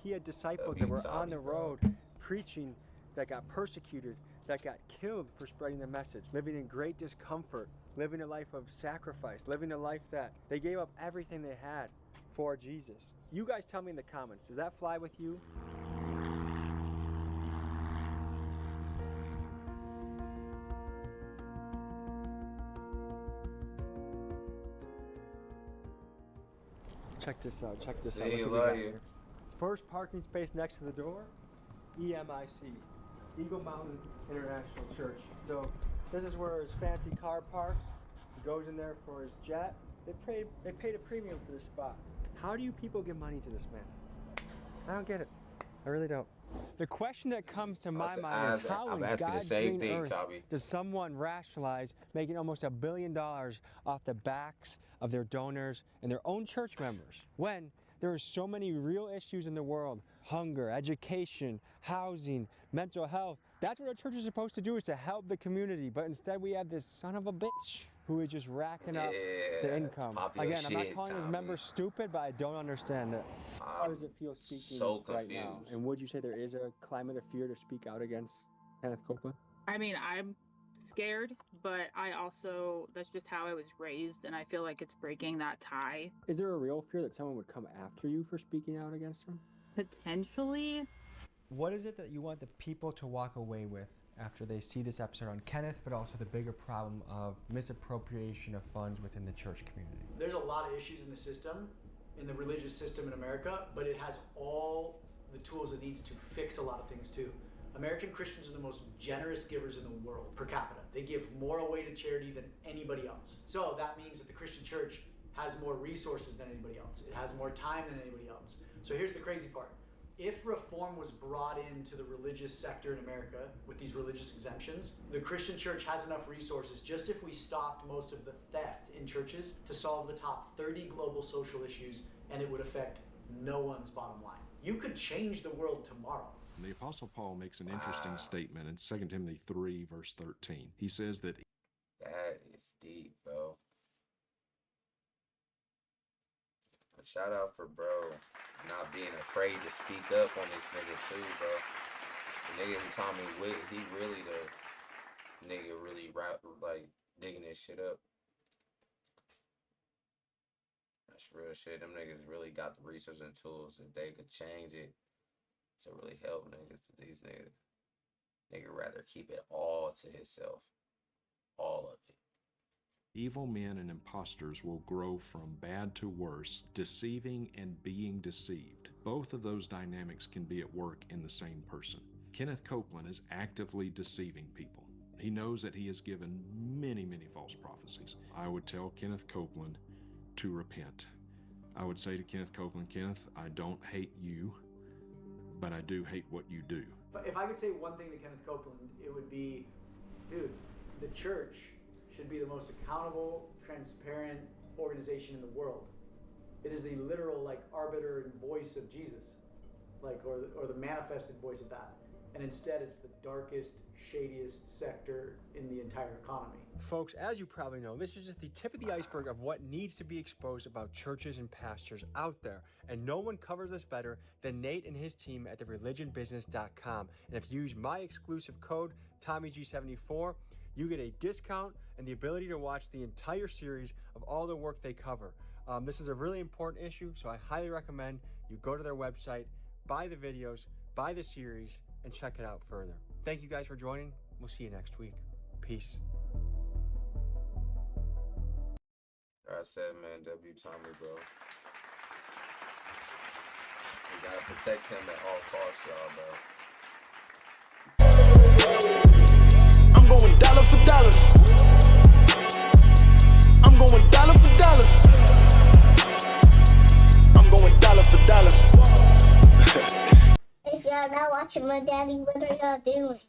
He had disciples that were on the road preaching, that got persecuted, that got killed for spreading the message, living in great discomfort, living a life of sacrifice, living a life that they gave up everything they had for Jesus. You guys tell me in the comments, does that fly with you? Check this out, check this out. See, Look what we love got you. here. First parking space next to the door, EMIC, Eagle Mountain International Church. So this is where his fancy car parks. He goes in there for his jet. They paid a premium for this spot. How do you people give money to this man? I don't get it. I really don't. The question that comes to my mind is how in God's green earth does someone rationalize making almost $1 billion off the backs of their donors and their own church members when there are so many real issues in the world: hunger, education, housing, mental health. That's what a church is supposed to do, is to help the community. But instead we have this son of a bitch who is just racking up the income. Again, I'm not calling his members stupid, but I don't understand it. How does it feel speaking right now? And would you say there is a climate of fear to speak out against Kenneth Copeland? I mean, I'm scared, but that's just how I was raised, and I feel like it's breaking that tie. Is there a real fear that someone would come after you for speaking out against him? Potentially. What is it that you want the people to walk away with after they see this episode on Kenneth, but also the bigger problem of misappropriation of funds within the church community? There's a lot of issues in the system, in the religious system in America, but it has all the tools it needs to fix a lot of things too. American Christians are the most generous givers in the world per capita. They give more away to charity than anybody else. So that means that the Christian church has more resources than anybody else. It has more time than anybody else. So here's the crazy part. If reform was brought into the religious sector in America with these religious exemptions, the Christian church has enough resources, just if we stopped most of the theft in churches, to solve the top 30 global social issues, and it would affect no one's bottom line. You could change the world tomorrow. The Apostle Paul makes an interesting statement in 2 Timothy 3, verse 13. He says that is deep, bro. A shout out for bro not being afraid to speak up on this nigga too, bro. The nigga who Tommy with, he really the nigga really like digging this shit up. That's real shit. Them niggas really got the resources and tools. If they could change it to really help niggas, but these nigga rather keep it all to himself. All of it. evil men and impostors will grow from bad to worse, deceiving and being deceived. Both of those dynamics can be at work in the same person. Kenneth Copeland is actively deceiving people. He knows that he has given many false prophecies. I would tell Kenneth Copeland to repent. I would say to Kenneth Copeland, Kenneth, I don't hate you, but I do hate what you do. But if I could say one thing to Kenneth Copeland, it would be, dude, the church should be the most accountable, transparent organization in the world. It is the literal, arbiter and voice of Jesus, or the manifested voice of that. And instead, it's the darkest, shadiest sector in the entire economy. Folks, as you probably know, this is just the tip of the iceberg of what needs to be exposed about churches and pastors out there. And no one covers this better than Nate and his team at thereligionbusiness.com. And if you use my exclusive code, TommyG74, you get a discount and the ability to watch the entire series of all the work they cover. This is a really important issue, so I highly recommend you go to their website, buy the videos, buy the series, and check it out further. Thank you guys for joining. We'll see you next week. Peace. I said, man, W. Tommy, bro. We gotta protect him at all costs, y'all, bro. I'm going dollar for dollar. I'm going dollar for dollar. I'm going dollar for dollar. If y'all not watching my daddy, what are y'all doing?